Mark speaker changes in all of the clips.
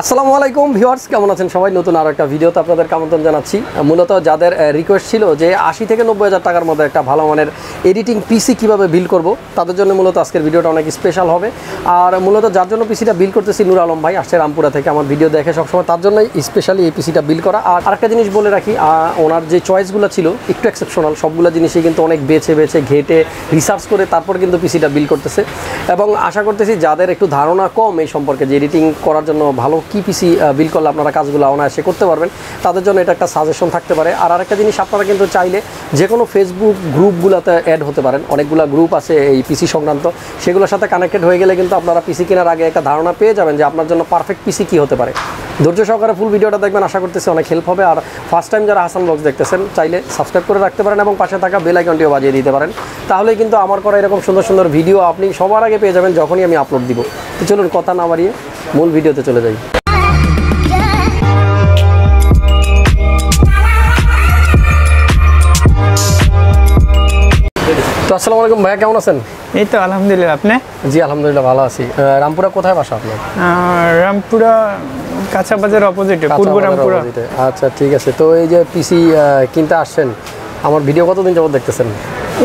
Speaker 1: আসসালামু আলাইকুম ভিউয়ার্স, কেমন আছেন সবাই? নতুন আরো একটা ভিডিওতে আপনাদের আমন্ত্রণ জানাচ্ছি। মূলত যাদের রিকোয়েস্ট ছিল যে 80 থেকে 90 হাজার টাকার মধ্যে একটা ভালো মানের এডিটিং পিসি কিভাবে বিল্ড করব, তাদের জন্য মূলত আজকের ভিডিওটা অনেক স্পেশাল হবে। আর মূলত যার জন্য পিসিটা বিল্ড করতেছি, নূর আলম ভাই আসছে রামপুরা থেকে, আমার ভিডিও দেখে সবসময়, তার জন্যই স্পেশালি এই পিসিটা বিল্ড করা। আর আরেকটা জিনিস বলে রাখি, ওনার যে চয়েসগুলো ছিল একটু এক্সেপশনাল, সবগুলো জিনিসই কিন্তু অনেক বেছে বেছে ঘেটে রিসার্চ করে তারপর কিন্তু পিসিটা বিল্ড করতেছে। এবং আশা করতেছি যাদের একটু ধারণা কম এই সম্পর্কে যে এডিটিং করার জন্য ভালো কি পিসি বিল্ড করলে আপনারা কাজগুলো অনায়াসে করতে পারবেন, তাদের জন্য এটা একটা সাজেশন থাকতে পারে। আর আরেকটা জিনিস, আপনারা কিন্তু চাইলে যে কোনো ফেসবুক গ্রুপগুলোতে অ্যাড হতে পারেন। অনেকগুলো গ্রুপ আছে এই পিসি সংক্রান্ত, সেগুলোর সাথে কানেক্টেড হয়ে গেলে কিন্তু আপনারা পিসি কেনার আগে একটা ধারণা পেয়ে যাবেন যে আপনার জন্য পারফেক্ট পিসি কী হতে পারে। ধৈর্য সহকারে ফুল ভিডিওটা দেখবেন, আশা করতেছি অনেক হেল্প হবে। আর ফার্স্ট টাইম যারা হাসান ব্লগস দেখতেছেন, চাইলে সাবস্ক্রাইব করে রাখতে পারেন এবং পাশে থাকা বেল আইকনটিও বাজিয়ে দিতে পারেন। তাহলেই কিন্তু আমার করা এরকম সুন্দর সুন্দর ভিডিও আপনি সবার আগে পেয়ে যাবেন যখনই আমি আপলোড দিব। তো চলুন কথা না বাড়িয়ে মূল ভিডিওতে চলে যাই। তো আসসালামু আলাইকুম ভাইয়া, কেমন আছেন?
Speaker 2: এই তো আলহামদুলিল্লাহ। আপনি?
Speaker 1: জি আলহামদুলিল্লাহ ভালো আছি। রামপুরা কোথায় বাসা আপনার?
Speaker 2: রামপুরা কাঁচা বাজারের অপোজিটে, পূর্ব রামপুরা।
Speaker 1: আচ্ছা ঠিক আছে। তো এই যে পিসি কিনতে আসছেন, আমার ভিডিও কতদিন যাবত দেখতেছেন?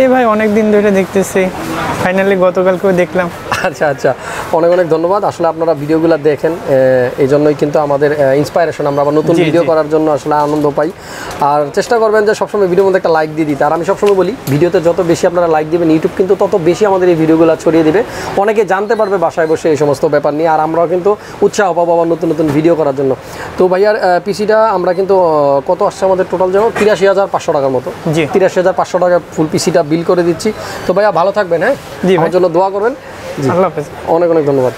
Speaker 2: এই ভাই অনেক দিন ধরে দেখতেছি, ফাইনালি গতকালকেও দেখলাম।
Speaker 1: আচ্ছা আচ্ছা, অনেক অনেক ধন্যবাদ। আসলে আপনারা ভিডিওগুলো দেখেন, এই জন্যই কিন্তু আমাদের ইন্সপায়ারেশন, আমরা আবার নতুন ভিডিও করার জন্য আসলে আনন্দ পাই। আর চেষ্টা করবেন যে সবসময় ভিডিওর মধ্যে একটা লাইক দিয়ে দিতে। আর আমি সবসময় বলি, ভিডিওতে যত বেশি আপনারা লাইক দিবেন, ইউটিউব কিন্তু তত বেশি আমাদের এই ভিডিওগুলো ছড়িয়ে দিবে, অনেকে জানতে পারবে বাসায় বসে এই সমস্ত ব্যাপার নিয়ে। আর আমরাও কিন্তু উৎসাহ পাবো আবার নতুন নতুন ভিডিও করার জন্য। তো ভাইয়ার পিসিটা আমরা কিন্তু কত আসছে আমাদের টোটাল যেন 83,500 টাকার মতো। জি, 83,500 টাকা ফুল পিসিটা বিল করে দিচ্ছি। তো ভাইয়া ভালো থাকবেন, হ্যাঁ, আমার জন্য দোয়া করবেন। আল্লাহ হাফেজ। অনেক অনেক ধন্যবাদ।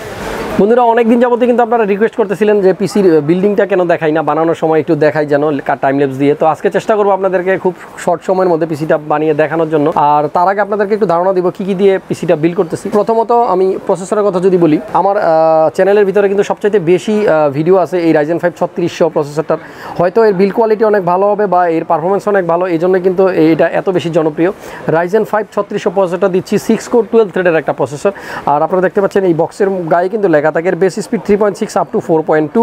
Speaker 1: বন্ধুরা, অনেক দিন যাবতে কিন্তু আপনারা রিকোয়েস্ট করতেছিলেন যে পিসির বিল্ডিংটা কেন দেখাই না, বানানোর সময় একটু দেখাই যেন টাইম ল্যাপস দিয়ে। তো আজকে চেষ্টা করবো আপনাদেরকে খুব শর্ট সময়ের মধ্যে পিসিটা বানিয়ে দেখানোর জন্য। আর তার আগে আপনাদেরকে একটু ধারণা দিব কি কি দিয়ে পিসিটা বিল্ড করতেছি। প্রথমত আমি প্রসেসরের কথা যদি বলি, আমার চ্যানেলের ভিতরে কিন্তু সবচাইতে বেশি ভিডিও আছে এই Ryzen5 3600 প্রসেসরটার। হয়তো এর বিল্ড কোয়ালিটি অনেক ভালো হবে বা এর পারফরমেন্স অনেক ভালো, এই জন্য কিন্তু এটা এত বেশি জনপ্রিয়। Ryzen5 3600 প্রসেসরটা দিচ্ছি 6 কোর 12 থ্রেডের একটা প্রসেসর। আর আপনারা দেখতে পাচ্ছেন এই বক্সের গায়ে কিন্তু লেখা থাকে বেস স্পিড 3.6 আপ টু 4.2,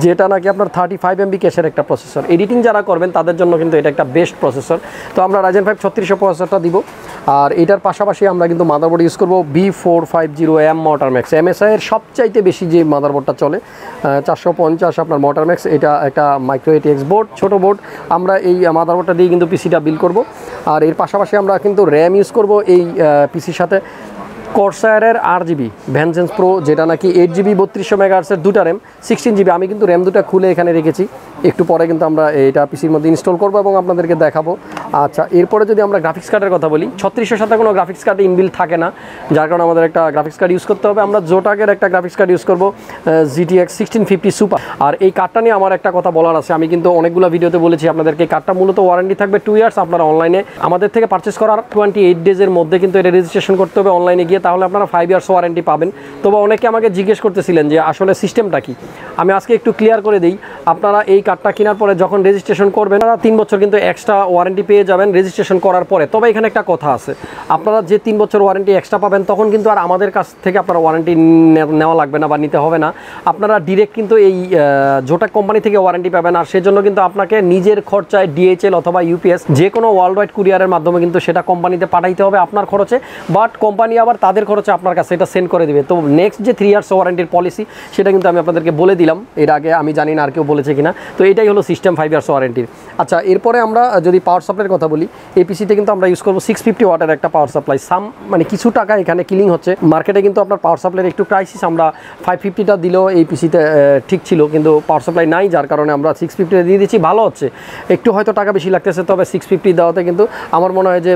Speaker 1: যেটা নাকি আপনার 35 MB ক্যাশের একটা প্রসেসর। এডিটিং যারা করবেন তাদের জন্য কিন্তু এটা একটা বেস্ট প্রসেসর। তো আমরা Ryzen5 3600 প্রসেসরটা দিব। আর এটার পাশাপাশি আমরা কিন্তু মাদারবোর্ড ইউজ করবো B450M মোটরম্যাক্স। MSI এর সবচাইতে বেশি যে মাদারবোর্ডটা চলে 450 আপনার মোটরম্যাক্স, এটা একটা মাইক্রো ATX বোর্ড, ছোট বোর্ড। আমরা এই মাদারবোর্ডটা দিয়ে কিন্তু পিসিটা বিল্ড করব। আর এর পাশাপাশি আমরা কিন্তু র্যাম ইউজ করব এই পিসির সাথে কর্সায়ারের RGB ভ্যানজেন্স প্রো, যেটা নাকি 8GB 3200 মেগাহার্টসের দুটা র্যাম, 16GB। আমি কিন্তু র্যাম দুটা খুলে এখানে রেখেছি, একটু পরে কিন্তু আমরা এটা পিসির মধ্যে ইনস্টল করবো এবং আপনাদেরকে দেখাবো। আচ্ছা, এরপরে যদি আমরা গ্রাফিক্স কার্ডের কথা বলি, 3600 সাথে কোনো গ্রাফিক্স কার্ড ইনবিল্ড থাকে না, যার কারণে আমাদের একটা গ্রাফিক্স কার্ড ইউজ করতে হবে। আমরা জোটাকের একটা গ্রাফিক্স কার্ড ইউজ করবো, GTX 1650 সুপার। আর এই কার্ডটা নিয়ে আমার একটা কথা বলার আছে, আমি কিন্তু অনেকগুলো ভিডিওতে বলেছি আপনাদেরকে, এই কার্ডটা মূলত ওয়ারেন্টি থাকবে 2 ইয়ার্স। আপনারা অনলাইনে আমাদের থেকে পারচেস করার 28 ডেজের মধ্যে কিন্তু এটা রেজিস্ট্রেশন করতে হবে অনলাইনে গিয়ে, তাহলে আপনারা 5 ইয়ার্স ওয়ারেন্টি পাবেন। তবে অনেকে আমাকে জিজ্ঞেস করতেছিলেন যে আসলে সিস্টেমটা কি, আমি আজকে একটু ক্লিয়ার করে দিই। আপনারা এই কার্ডটা কেনার পরে যখন রেজিস্ট্রেশন করবেন, আপনারা 3 বছর কিন্তু এক্সট্রা ওয়ারেন্টি পেয়ে যাবেন রেজিস্ট্রেশন করার পরে। তবে এখানে একটা কথা আছে, আপনারা যে 3 বছর ওয়ারেন্টি এক্সট্রা পাবেন, তখন কিন্তু আর আমাদের কাছ থেকে আপনারা ওয়ারেন্টি নেওয়া লাগবে না বা নিতে হবে না। আপনারা ডিরেক্ট কিন্তু এই জোটাক কোম্পানি থেকে ওয়ারেন্টি পাবেন। আর সেজন্য কিন্তু আপনাকে নিজের খরচায় DHL অথবা UPS যে কোনো ওয়ার্ল্ড ওয়াইড কুরিয়ারের মাধ্যমে কিন্তু সেটা কোম্পানিতে পাঠাইতে হবে আপনার খরচে, বাট কোম্পানি আবার তাদের খরচে আপনার কাছে এটা সেন্ড করে দেবে। তো নেক্সট যে 3 ইয়ার্স ওয়ারেন্টির পলিসি, সেটা কিন্তু আমি আপনাদেরকে বলে দিলাম এর আগে, আমি জানি না আর কেউ বলেছে কিনা। তো এটাই হলো সিস্টেম 5 ইয়ার্স ওয়ারেন্টির। আচ্ছা, এরপরে আমরা যদি পাওয়ার সাপ্লাইয়ের কথা বলি, এই পিসিতে কিন্তু আমরা ইউজ করবো 650 ওয়াটের একটা পাওয়ার সাপ্লাই। মানে কিছু টাকা এখানে কিলিং হচ্ছে, মার্কেটে কিন্তু আপনার পাওয়ার সাপ্লাইয়ের একটু ক্রাইসিস। আমরা 550টা দিলেও এই পিসিতে ঠিক ছিল, কিন্তু পাওয়ার সাপ্লাই নাই, যার কারণে আমরা 650 দিয়ে দিচ্ছি। ভালো হচ্ছে, একটু হয়তো টাকা বেশি লাগতেছে, তবে 650 দেওয়াতে কিন্তু আমার মনে হয় যে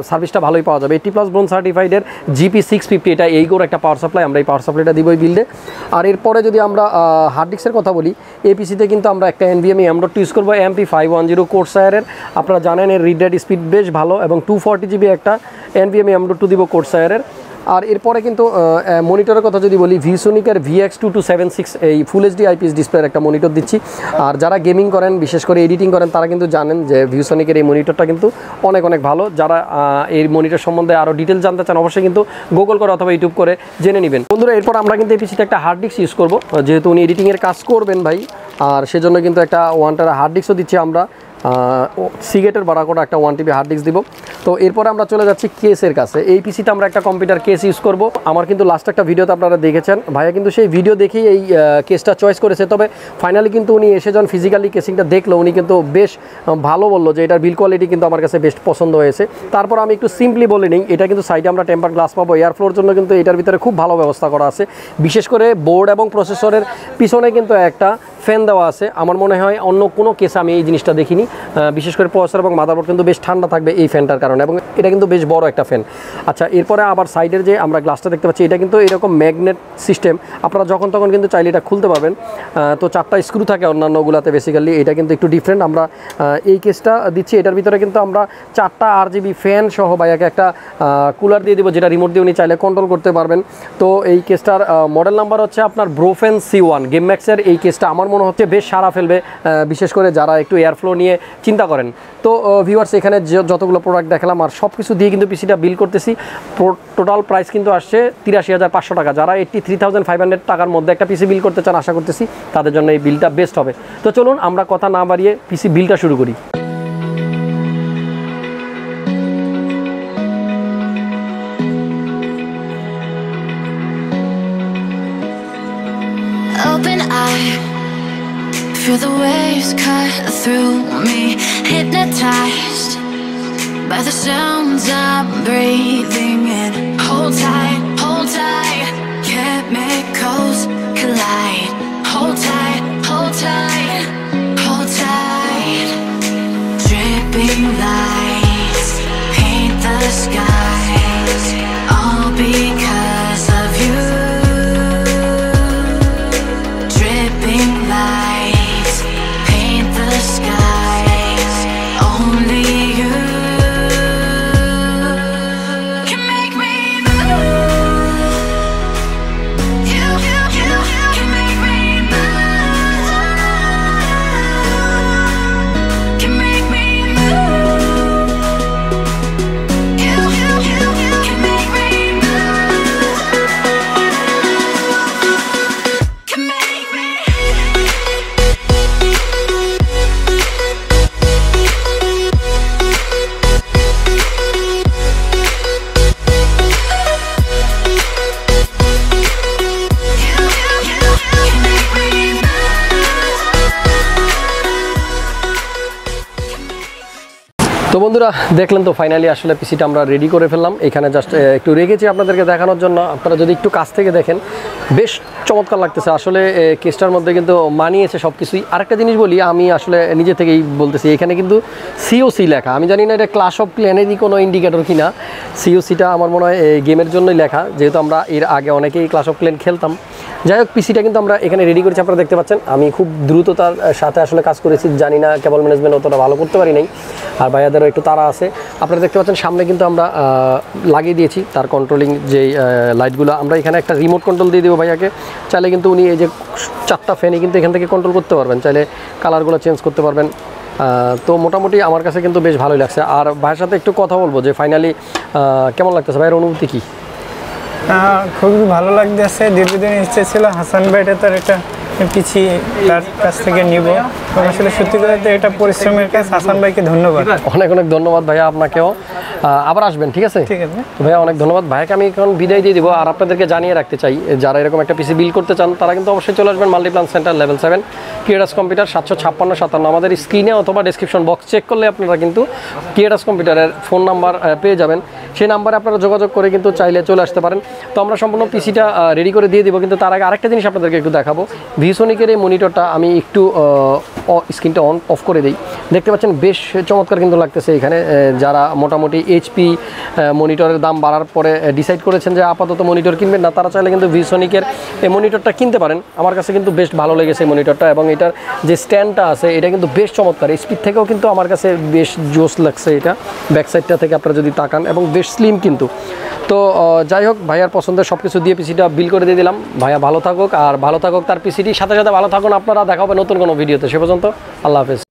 Speaker 1: সার্ভিসটা ভালোই পাওয়া যাবে। 80+ ব্রোঞ্জ সার্টিফাইডের GP650, এটা এই গোর একটা পাওয়ার সাপ্লাই, আমরা এই পাওয়ার সাপ্লাইটা দিব এই বিল্ডে। আর এরপরে যদি আমরা হার্ড ডিস্কের কথা বলি, এই পিসিতে কিন্তু আমরা একটা NVMe M.2 ইউজ করবো, MP510 কোর্সায়ারের। আপনারা জানেন এর রিড রাইট স্পিড বেশ ভালো, এবং 240GB একটা NVMe M.2 দিব কোর্সায়ারের। আর এরপরে কিন্তু মনিটরের কথা যদি বলি ভিসোনিকের VX2276 এই ফুল এইচডি আইপিএস ডিসপ্লের একটা মনিটর দিচ্ছি। আর যারা গেমিং করেন বিশেষ করে এডিটিং করেন তারা কিন্তু জানেন যে ভিসোনিকের এই মনিটরটা কিন্তু অনেক অনেক ভালো। যারা এই মনিটর সম্বন্ধে আরও ডিটেলস জানতে চান অবশ্যই কিন্তু গুগল করে অথবা ইউটিউব করে জেনে নেবেন। বন্ধুরা এরপর আমরা কিন্তু এই পিসিতে একটা হার্ড ডিস্ক ইউজ করবো, যেহেতু উনি এডিটিংয়ের কাজ করবেন ভাই, আর সেজন্য কিন্তু একটা 1 টেরা হার্ড ডিস্কও দিচ্ছি আমরা, সিগেটের ভাড়া করা একটা 1 TB হার্ড ডিস্ক দিব। তো এরপরে আমরা চলে যাচ্ছি কেসের কাছে। এই পিসিতে আমরা একটা কম্পিউটার কেস ইউজ করব। আমার কিন্তু লাস্ট একটা ভিডিওতে আপনারা দেখেছেন, ভাইয়া কিন্তু সেই ভিডিও দেখেই এই কেসটা চয়েস করেছে। তবে ফাইনালি কিন্তু উনি এসে যখন ফিজিক্যালি কেসিংটা দেখলো উনি কিন্তু বেশ ভালো বললো যে এটার বিল কোয়ালিটি কিন্তু আমার কাছে বেশ পছন্দ হয়েছে। তারপর আমি একটু সিম্পলি বলে নিই, এটা কিন্তু সাইডে আমরা টেম্পার গ্লাস পাবো, এয়ার ফ্লোর জন্য কিন্তু এটার ভিতরে খুব ভালো ব্যবস্থা করা আছে। বিশেষ করে বোর্ড এবং প্রসেসরের পিছনে কিন্তু একটা ফ্যান দেওয়া আছে। আমার মনে হয় অন্য কোনো কেসে আমি এই জিনিসটা দেখিনি। বিশেষ করে প্রসেসর এবং মাদারবোর্ড কিন্তু বেশ ঠান্ডা থাকবে এই ফ্যানটার কারণে, এবং এটা কিন্তু বেশ বড় একটা ফ্যান। আচ্ছা, এরপরে আবার সাইডের যে আমরা গ্লাসটা দেখতে পাচ্ছি এটা কিন্তু এরকম ম্যাগনেট সিস্টেম, আপনারা যখন তখন কিন্তু চাইলে এটা খুলতে পারবেন। তো 4টা স্ক্রু থাকে অন্যান্যগুলোতে, বেসিক্যালি এটা কিন্তু একটু ডিফারেন্ট। আমরা এই কেসটা দিচ্ছি, এটার ভিতরে কিন্তু আমরা 4টা RGB ফ্যান সহ ভাইয়াকে একটা কুলার দিয়ে দিব, যেটা রিমোট দিয়ে উনি চাইলে কন্ট্রোল করতে পারবেন। তো এই কেসটার মডেল নাম্বার হচ্ছে আপনার ব্রোফেন C1 গেম ম্যাক্সের। এই কেসটা আমার মনে হচ্ছে বেশ সারা ফেলবে, বিশেষ করে যারা একটু এয়ারফ্লো নিয়ে চিন্তা করেন। তো ভিউয়ার্স এখানে যতগুলো প্রোডাক্ট দেখালাম আর সব কিছু দিয়ে কিন্তু পিসিটা বিল করতেছি। টোটাল প্রাইস কিন্তু আসছে 83,500 টাকা। যারা 83,500 টাকার মধ্যে একটা পিসি বিল করতে চান আশা করতেছি তাদের জন্য এই বিলটা বেস্ট হবে। তো চলুন আমরা কথা না বাড়িয়ে পিসি বিলটা শুরু করি।
Speaker 3: Open eye, feel the waves cut through me, hypnotized by the sounds I'm breathing in. Hold tight, chemicals collide. Hold tight, hold tight, hold tight. Dripping lights paint the skies, all because of you. Dripping lights paint the skies, only you can make me move. You can make me move. Can make me move. You can make me move. Can make me.
Speaker 1: তো বন্ধুরা দেখলেন তো finally আসলে পিসিটা আমরা ready করে ফেললাম। এখানে just একটু রেখেছি আপনাদেরকে দেখানোর জন্য। আপনারা যদি একটু কাছ থেকে দেখেন বেশ চমৎকার লাগতেছে আসলে। কেসটার মধ্যে কিন্তু মানিয়েছে সব কিছুই। আরেকটা জিনিস বলি, আমি আসলে নিজে থেকেই বলতেছি, এখানে কিন্তু COC লেখা। আমি জানি না এটা ক্লাস অফ ক্ল্যানেরই কোনো ইন্ডিকেটর কিনা। COCটা আমার মনে হয় গেমের জন্যই লেখা, যেহেতু আমরা এর আগে অনেকেই ক্লাস অফ ক্ল্যান খেলতাম। যাই হোক, পিসিটা কিন্তু আমরা এখানে রেডি করেছি, আপনারা দেখতে পাচ্ছেন। আমি খুব দ্রুততার সাথে আসলে কাজ করেছি, জানি না কেবল ম্যানেজমেন্ট অতটা ভালো করতে পারি নাই, আর ভাইয়াদেরও একটু তাড়া আছে। আপনারা দেখতে পাচ্ছেন সামনে কিন্তু আমরা লাগিয়ে দিয়েছি তার কন্ট্রোলিং যেই লাইটগুলো। আমরা এখানে একটা রিমোট কন্ট্রোল দিয়ে দেবো ভাইয়াকে। চাইলে কিন্তু উনি এই যে 4টা ফ্যানই কিন্তু এখান থেকে কন্ট্রোল করতে পারবেন, চাইলে কালারগুলো চেঞ্জ করতে পারবেন। তো মোটামুটি আমার কাছে কিন্তু বেশ ভালোই লাগছে। আর ভাইয়ের সাথে একটু কথা বলবো যে ফাইনালি কেমন লাগতেছে, ভাইয়ের অনুভূতি কী?
Speaker 2: খুবই ভালো লাগতেছে। দীর্ঘদিন ইচ্ছে ছিল হাসান ভাইটা তার একটা পিছি তার কাছ থেকে নিব। আসলে সত্যি কথা এটা পরিশ্রমের কাজ। হাসান ভাইকে ধন্যবাদ,
Speaker 1: অনেক অনেক ধন্যবাদ ভাইয়া আপনাকেও। আবার আসবেন, ঠিক আছে?
Speaker 2: ঠিক আছে
Speaker 1: ভাইয়া, অনেক ধন্যবাদ। ভাইয়াকে আমি এখন বিদায় দিয়ে দিব। আর আপনাদেরকে জানিয়ে রাখতে চাই, যারা এরকম একটা পিসি বিল করতে চান তারা কিন্তু অবশ্যই চলে আসবেন মাল্টিপ্লান সেন্টার লেভেল 7 ক্রিয়েটাস কম্পিউটার 75657। আমাদের স্ক্রিনে অথবা ডেসক্রিপশন বক্স চেক করলে আপনারা কিন্তু ক্রিয়েটাস কম্পিউটারের ফোন নাম্বার পেয়ে যাবেন। সেই নাম্বারে আপনারা যোগাযোগ করে কিন্তু চাইলে চলে আসতে পারেন। তো আমরা সম্পূর্ণ পিসিটা রেডি করে দিয়ে দিব, কিন্তু তার আগে আরেকটা জিনিস আপনাদেরকে একটু দেখাবো। ভিসোনিকের এই মনিটরটা আমি একটু স্ক্রিনটা অফ করে দিই। দেখতে পাচ্ছেন বেশ চমৎকার কিন্তু লাগতেছে এখানে। যারা মোটামুটি এইচপি মনিটরের দাম বাড়ার পরে ডিসাইড করেছেন যে আপাতত মনিটর কিনবেন না, তারা চাইলে কিন্তু ভিসনিকের এই মনিটরটা কিনতে পারেন। আমার কাছে কিন্তু বেশ ভালো লেগেছে এই মনিটরটা, এবং এটার যে স্ট্যান্ডটা আছে এটা কিন্তু বেশ চমৎকার। স্পিড থেকেও কিন্তু আমার কাছে বেশ জোস লাগছে এটা, ব্যাক সাইডটা থেকে আপনারা যদি তাকান, এবং বেশ স্লিম কিন্তু। তো যাই হোক, ভাইয়ার পছন্দের সব কিছু দিয়ে পিসিটা বিল করে দিয়ে দিলাম। ভাইয়া ভালো থাকুক, আর ভালো থাকুক তার পিসিটি, সাথে সাথে ভালো থাকুন আপনারা। দেখা হবে নতুন কোনো ভিডিওতে, সে পর্যন্ত আল্লাহ হাফেজ।